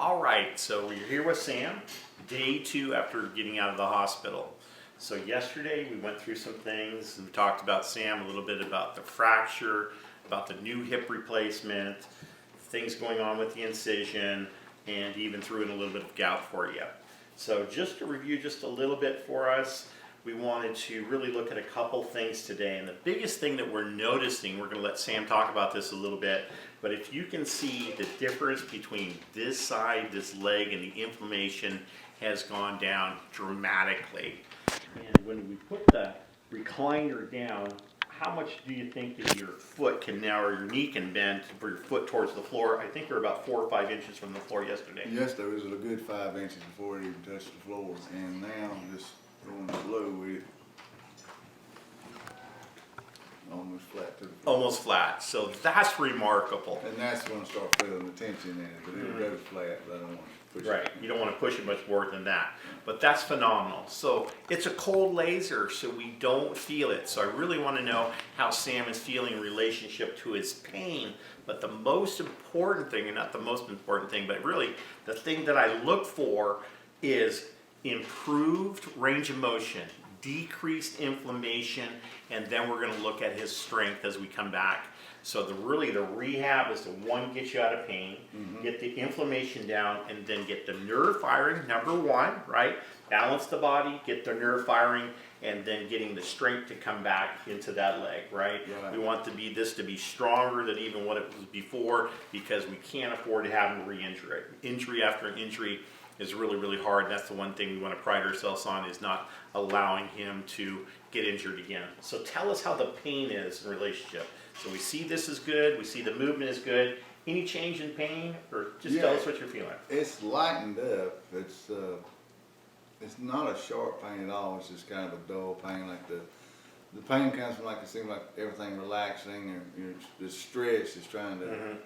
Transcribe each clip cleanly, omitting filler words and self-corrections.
All right, so we're here with Sam, day 2 after getting out of the hospital. So yesterday we went through some things and we talked about Sam a little bit about the fracture, about the new hip replacement, things going on with the incision, and even threw in a little bit of gout for you. So just to review just a little bit for us, we wanted to really look at a couple things today. And the biggest thing that we're noticing, we're going to let Sam talk about this a little bit, but if you can see the difference between this side, this leg, and the inflammation has gone down dramatically. And when we put the recliner down, how much do you think that your foot can now, or your knee can bend for your foot towards the floor? I think we're about 4 or 5 inches from the floor yesterday. Yesterday was a good 5 inches before it even touched the floor, and now I'm just going slow with it. Almost flat to the floor. Almost flat. So that's remarkable. And that's when I start feeling the tension in it, but it'll go flat, but I don't want to push it. Right, you don't want to push it much more than that. But that's phenomenal. So it's a cold laser, so we don't feel it. So I really want to know how Sam is feeling in relationship to his pain. But the most important thing, and not the most important thing, but really the thing that I look for is improved range of motion, decreased inflammation, and then we're going to look at his strength as we come back. So the rehab is to, one, get you out of pain, get the inflammation down, and then get the nerve firing, number one, right? Balance the body, get the nerve firing, and then getting the strength to come back into that leg, right? Right. We want this to be stronger than even what it was before, because we can't afford to have him re-injure it. Injury after injury is really, really hard. And that's the one thing we want to pride ourselves on, is not allowing him to get injured again. So tell us how the pain is in relationship. So we see this is good, we see the movement is good. Any change in pain, or just tell us what you're feeling? It's lightened up. It's not a sharp pain at all. It's just kind of a dull pain. Like the pain comes from, like, it seems like everything relaxing, and the stress is trying to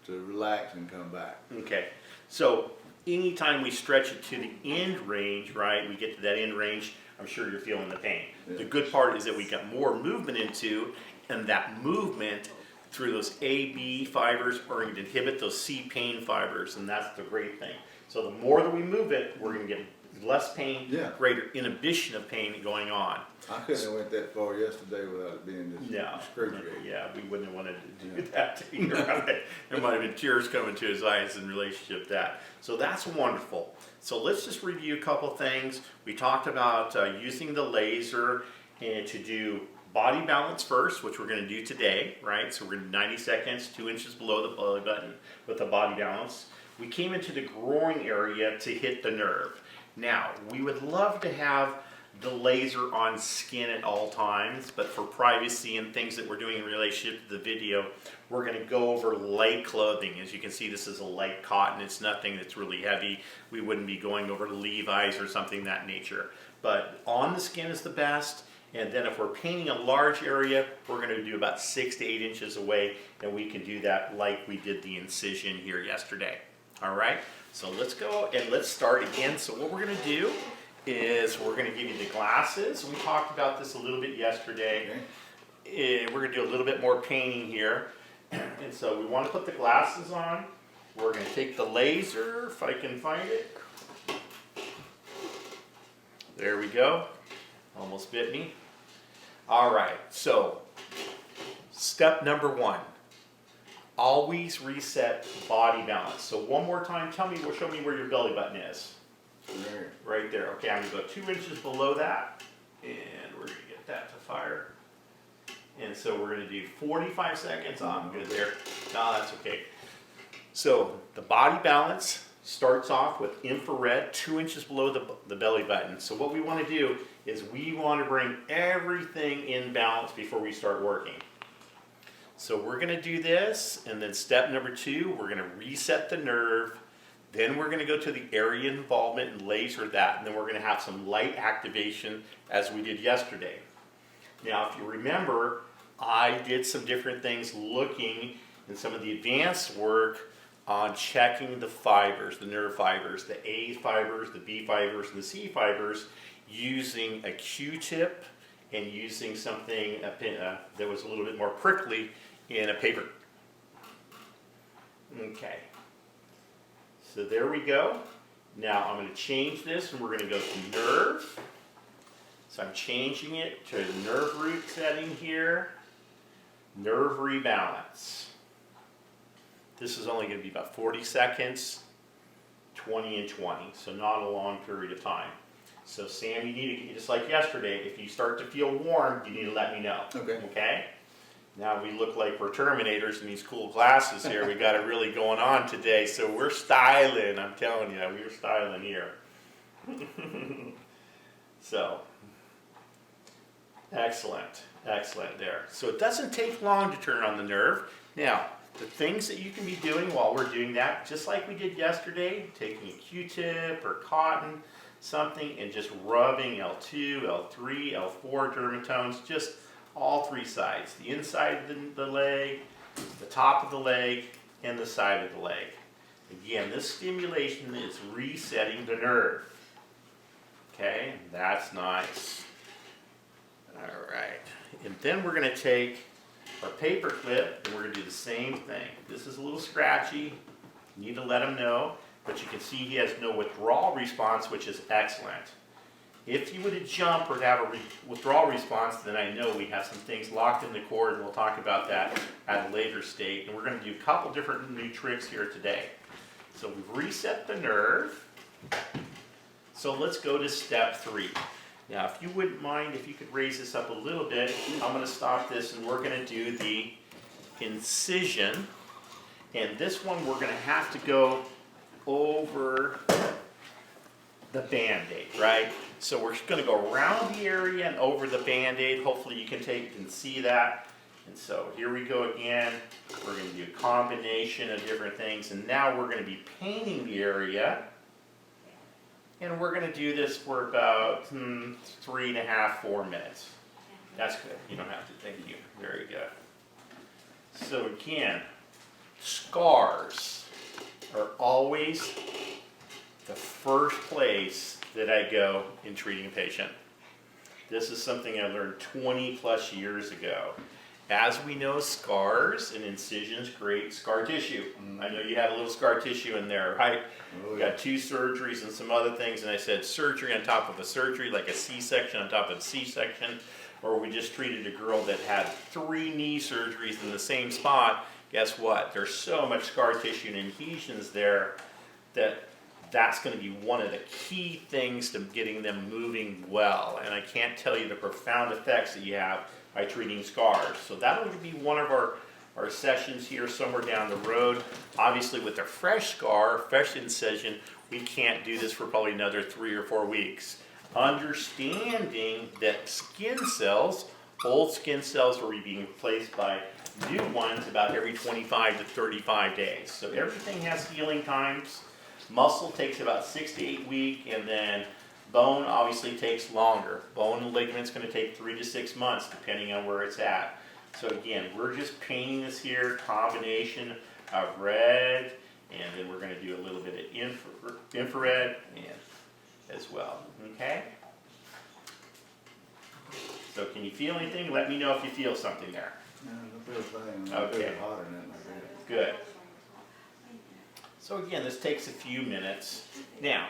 relax and come back. Okay, so anytime we stretch it to the end range, right, we get to that end range, I'm sure you're feeling the pain. Yeah. The good part is that we got more movement into, and that movement through those AB fibers are going to inhibit those C pain fibers, and that's the great thing. So the more that we move it, we're going to get less pain, greater inhibition of pain going on. I couldn't have went that far yesterday without it being just excruciating. Yeah, we wouldn't have wanted to do that to you, right? There might have been tears coming to his eyes in relationship to that. So that's wonderful. So let's just review a couple things. We talked about using the laser and to do body balance first, which we're going to do today, right? So we're going to do 90 seconds, 2 inches below the belly button with the body balance. We came into the groin area to hit the nerve. Now, we would love to have the laser on skin at all times, but for privacy and things that we're doing in relationship to the video, we're going to go over light clothing. As you can see, this is a light cotton. It's nothing that's really heavy. We wouldn't be going over Levi's or something of that nature. But on the skin is the best. And then if we're painting a large area, we're going to do about 6 to 8 inches away, and we can do that like we did the incision here yesterday. All right, so let's go and let's start again. So what we're going to do is we're going to give you the glasses. We talked about this a little bit yesterday. Okay. We're going to do a little bit more painting here. And so we want to put the glasses on. We're going to take the laser, if I can find it. There we go. Almost bit me. All right, so step number 1. Always reset body balance. So one more time, show me where your belly button is. There. Right there. Okay, I'm going to go 2 inches below that, and we're going to get that to fire. And so we're going to do 45 seconds. Oh, I'm good there. No, that's okay. So the body balance starts off with infrared 2 inches below the belly button. So what we want to do is we want to bring everything in balance before we start working. So we're going to do this, and then step number 2, we're going to reset the nerve. Then we're going to go to the area involvement and laser that, and then we're going to have some light activation as we did yesterday. Now, if you remember, I did some different things looking in some of the advanced work on checking the fibers, the nerve fibers, the A fibers, the B fibers, and the C fibers, using a Q-tip and using something that was a little bit more prickly in a paper. Okay. So there we go. Now I'm going to change this and we're going to go to nerve. So I'm changing it to the nerve root setting here. Nerve rebalance. This is only going to be about 40 seconds, 20 and 20, so not a long period of time. So Sam, you need to, just like yesterday, if you start to feel warm, you need to let me know. Okay. Okay? Now we look like we're Terminators in these cool glasses here. We got it really going on today, so we're styling. I'm telling you, we're styling here. So, excellent, excellent there. So it doesn't take long to turn on the nerve. Now, the things that you can be doing while we're doing that, just like we did yesterday, taking a Q-tip or cotton, something, and just rubbing L2, L3, L4 dermatomes, just all three sides, the inside of the leg, the top of the leg, and the side of the leg. Again, this stimulation is resetting the nerve. Okay, that's nice. All right, and then we're going to take our paper clip and we're going to do the same thing. This is a little scratchy, you need to let him know, but you can see he has no withdrawal response, which is excellent. If you were to jump or to have a withdrawal response, then I know we have some things locked in the cord, and we'll talk about that at a later state. And we're going to do a couple different new tricks here today. So we've reset the nerve. So let's go to step 3. Now, if you wouldn't mind, if you could raise this up a little bit, I'm going to stop this, and we're going to do the incision. And this one, we're going to have to go over the Band-Aid, right? So we're going to go around the area and over the Band-Aid. Hopefully you can see that. And so here we go again. We're going to do a combination of different things. And now we're going to be painting the area. And we're going to do this for about 3.5, 4 minutes. That's good. You don't have to. Thank you. Very good. So again, scars are always the first place that I go in treating a patient. This is something I learned 20 plus years ago. As we know, scars and incisions create scar tissue. I know you had a little scar tissue in there, right? Oh, We yeah. got 2 surgeries and some other things, and I said surgery on top of a surgery, like a C-section on top of a C-section, or we just treated a girl that had 3 knee surgeries in the same spot. Guess what? There's so much scar tissue and adhesions there that that's going to be one of the key things to getting them moving well. And I can't tell you the profound effects that you have by treating scars. So that'll be one of our sessions here somewhere down the road. Obviously with a fresh scar, fresh incision, we can't do this for probably another 3 or 4 weeks. Understanding that skin cells, old skin cells, are being replaced by new ones about every 25 to 35 days. So everything has healing times. Muscle takes about 6 to 8 weeks, and then bone obviously takes longer. Bone and ligament's going to take 3 to 6 months, depending on where it's at. So again, we're just painting this here, combination of red, and then we're going to do a little bit of infrared as well. Okay? So can you feel anything? Let me know if you feel something there. Yeah, I feel a thing. Okay. I feel hotter than that. Good. So again, this takes a few minutes. Now,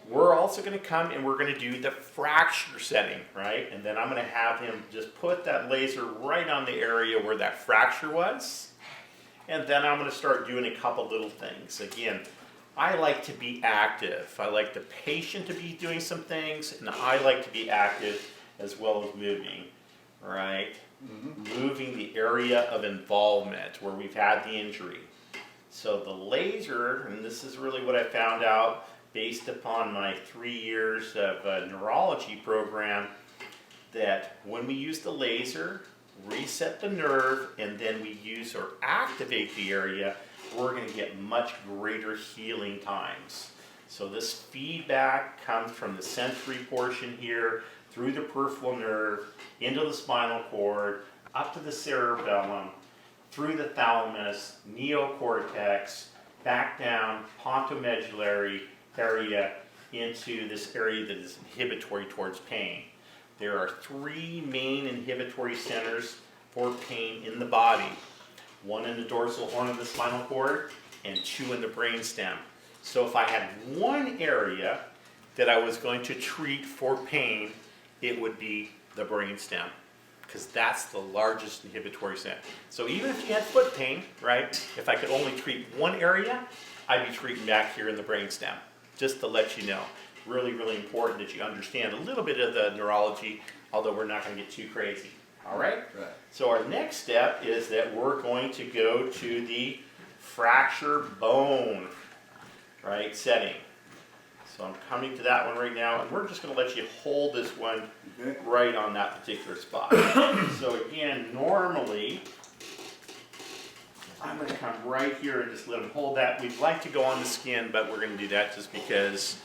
we're also going to come and we're going to do the fracture setting, right? And then I'm going to have him just put that laser right on the area where that fracture was. And then I'm going to start doing a couple little things. Again, I like to be active. I like the patient to be doing some things, and I like to be active as well as moving, right? Moving the area of involvement where we've had the injury. So the laser, and this is really what I found out based upon my 3 years of neurology program, that when we use the laser, reset the nerve, and then we use or activate the area, we're going to get much greater healing times. So this feedback comes from the sensory portion here, through the peripheral nerve, into the spinal cord, up to the cerebellum, through the thalamus, neocortex, back down, pontomedullary area, into this area that is inhibitory towards pain. There are 3 main inhibitory centers for pain in the body. 1 in the dorsal horn of the spinal cord, and 2 in the brainstem. So if I had one area that I was going to treat for pain, it would be the brainstem, because that's the largest inhibitory center. So even if you had foot pain, right, if I could only treat one area, I'd be treating back here in the brainstem, just to let you know. Really, really important that you understand a little bit of the neurology, although we're not going to get too crazy. All right? Right. So our next step is that we're going to go to the fracture bone, right, setting. So I'm coming to that one right now, and we're just going to let you hold this one Okay. right on that particular spot. So again, normally, I'm going to come right here and just let them hold that. We'd like to go on the skin, but we're going to do that just because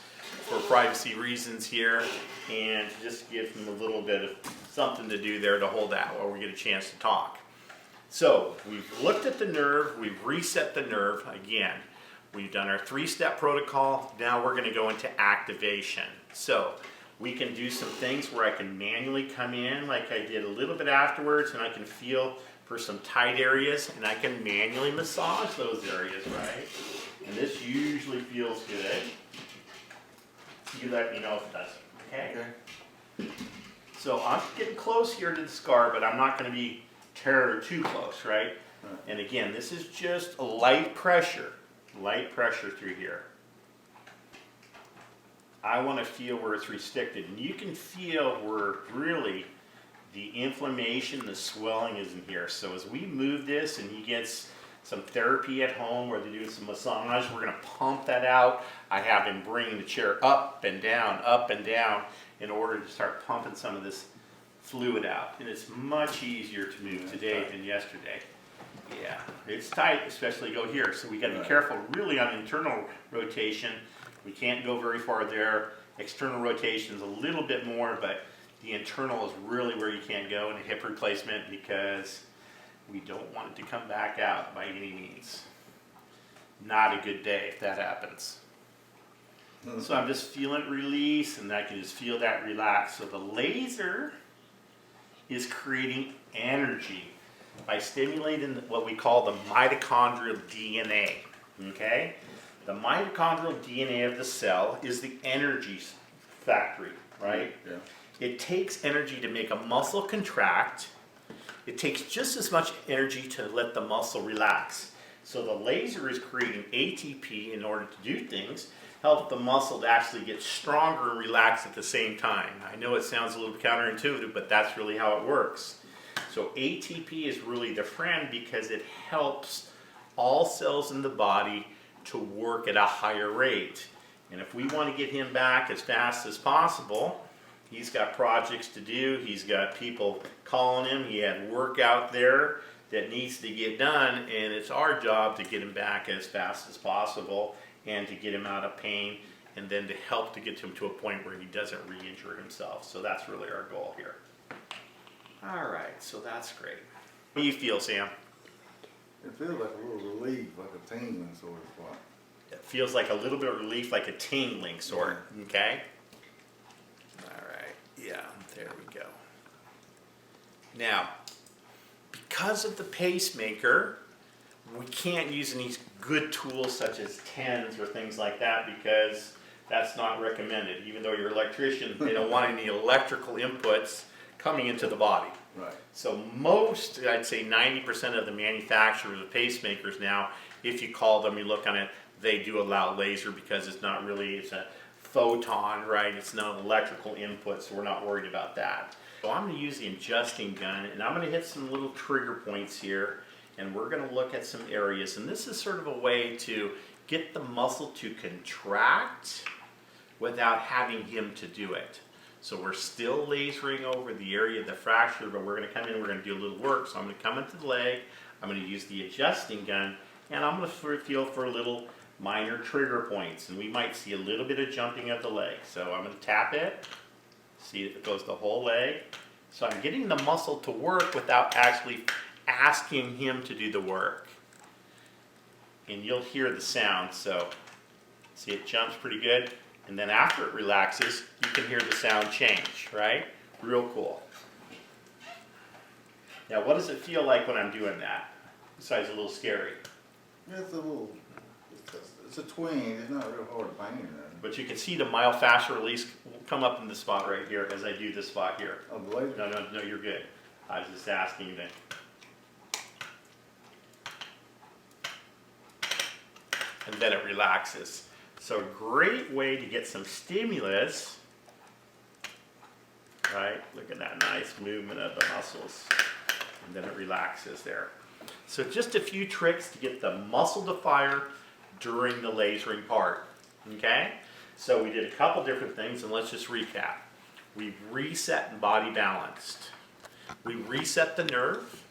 for privacy reasons here, and just give them a little bit of something to do there to hold that while we get a chance to talk. So we've looked at the nerve, we've reset the nerve again. We've done our 3-step protocol. Now we're going to go into activation. So we can do some things where I can manually come in like I did a little bit afterwards, and I can feel for some tight areas, and I can manually massage those areas, right? And this usually feels good. You let me know if it doesn't, okay? Okay. So I'm getting close here to the scar, but I'm not going to be too close, right? Right. And again, this is just a light pressure through here. I want to feel where it's restricted, and you can feel where really the inflammation, the swelling is in here. So as we move this and he gets some therapy at home where they're doing some massage, we're going to pump that out. I have him bringing the chair up and down in order to start pumping some of this fluid out. And it's much easier to move today than yesterday. Yeah, it's tight, especially go here. So we got to be careful really on internal rotation. We can't go very far there. External rotation is a little bit more, but the internal is really where you can't go in a hip replacement, because we don't want it to come back out by any means. Not a good day if that happens. So I'm just feeling it release, and I can just feel that relax. So the laser is creating energy by stimulating what we call the mitochondrial DNA, okay? The mitochondrial DNA of the cell is the energy factory, right? Yeah. It takes energy to make a muscle contract. It takes just as much energy to let the muscle relax. So the laser is creating ATP in order to do things, help the muscle to actually get stronger and relax at the same time. I know it sounds a little counterintuitive, but that's really how it works. So ATP is really the friend because it helps all cells in the body to work at a higher rate. And if we want to get him back as fast as possible, he's got projects to do, he's got people calling him, he had work out there that needs to get done, and it's our job to get him back as fast as possible and to get him out of pain, and then to help to get him to a point where he doesn't re-injure himself. So that's really our goal here. All right, so that's great. What do you feel, Sam? It feels like a little relief, like a tingling sort of spot. It feels like a little bit of relief, like a tingling sort, okay? All right, yeah, there we go. Now, because of the pacemaker, we can't use any good tools such as TENS or things like that, because that's not recommended. Even though you're an electrician, they don't want any electrical inputs coming into the body. Right. So most, I'd say 90% of the manufacturers of pacemakers now, if you call them, you look on it, they do allow laser because it's not really, it's a photon, right? It's not an electrical input, so we're not worried about that. So I'm going to use the adjusting gun, and I'm going to hit some little trigger points here, and we're going to look at some areas. And this is sort of a way to get the muscle to contract without having him to do it. So we're still lasering over the area of the fracture, but we're going to come in and we're going to do a little work. So I'm going to come into the leg, I'm going to use the adjusting gun, and I'm going to feel for little minor trigger points. And we might see a little bit of jumping of the leg. So I'm going to tap it, see if it goes the whole leg. So I'm getting the muscle to work without actually asking him to do the work. And you'll hear the sound, so see it jumps pretty good. And then after it relaxes, you can hear the sound change, right? Real cool. Now, what does it feel like when I'm doing that? Besides a little scary. It's a little, let's test this. It's a tween, it's not real hard to paint or nothing. But you can see the myofascial release will come up in the spot right here as I do this spot here. Oh, the laser? No, you're good. I was just asking you that. And then it relaxes. So a great way to get some stimulus, right? Look at that nice movement of the muscles. And then it relaxes there. So just a few tricks to get the muscle to fire during the lasering part, okay? So we did a couple different things, and let's just recap. We reset and body balanced. We reset the nerve.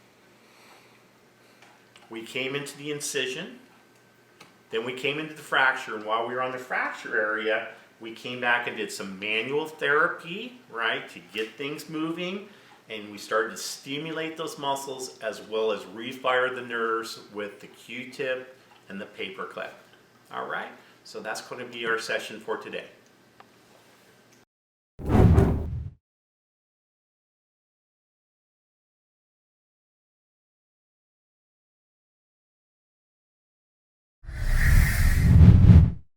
We came into the incision. Then we came into the fracture, and while we were on the fracture area, we came back and did some manual therapy, right, to get things moving, and we started to stimulate those muscles as well as refire the nerves with the Q-tip and the paper clip. All right, so that's going to be our session for today.